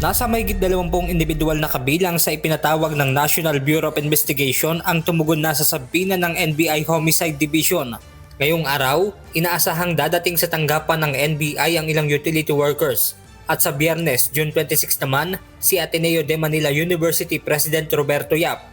Nasa mahigit 20 individual na kabilang sa ipinatawag ng National Bureau of Investigation ang tumugon na sa sabina ng NBI Homicide Division. Ngayong araw, inaasahang dadating sa tanggapan ng NBI ang ilang utility workers. At sa Biyernes, June 26 naman, si Ateneo de Manila University President Roberto Yap.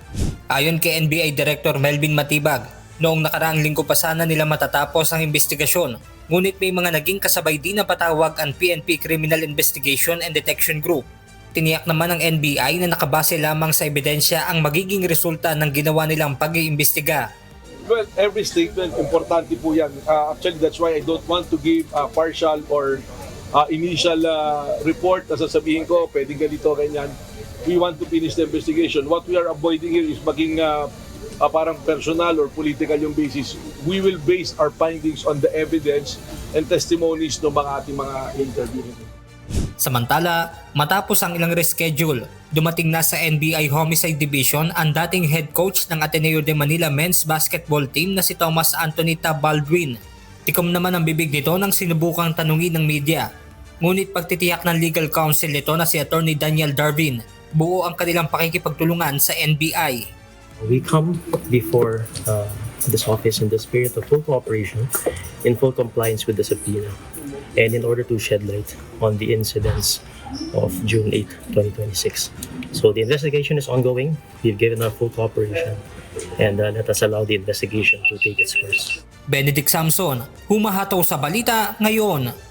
Ayon kay NBI Director Melvin Matibag, noong nakaraang linggo pa sana nila matatapos ang investigasyon, ngunit may mga naging kasabay din na patawag ang PNP Criminal Investigation and Detection Group. Tiniyak naman ng NBI na nakabase lamang sa ebidensya ang magiging resulta ng ginawa nilang pag-iimbestiga. Well, every statement, importante po yan. Actually, that's why I don't want to give partial or initial report na sasabihin ko, pwedeng ganito, ganyan. We want to finish the investigation. What we are avoiding here is maging parang personal or political yung basis. We will base our findings on the evidence and testimonies ng mga ating mga interviews. Samantala, matapos ang ilang reschedule, dumating na sa NBI Homicide Division ang dating head coach ng Ateneo de Manila men's basketball team na si Thomas Antonita Baldwin. Tikom naman ang bibig nito nang sinubukang tanungin ng media. Ngunit pagtitiyak ng legal counsel nito na si Attorney Daniel Darvin, buo ang kanilang pakikipagtulungan sa NBI. We come before this office in the spirit of full cooperation, in full compliance with the subpoena, and in order to shed light on the incidents of June 8, 2026. So the investigation is ongoing. We've given our full cooperation, and let us allow the investigation to take its course. Benedict Samson, humahataw sa balita ngayon.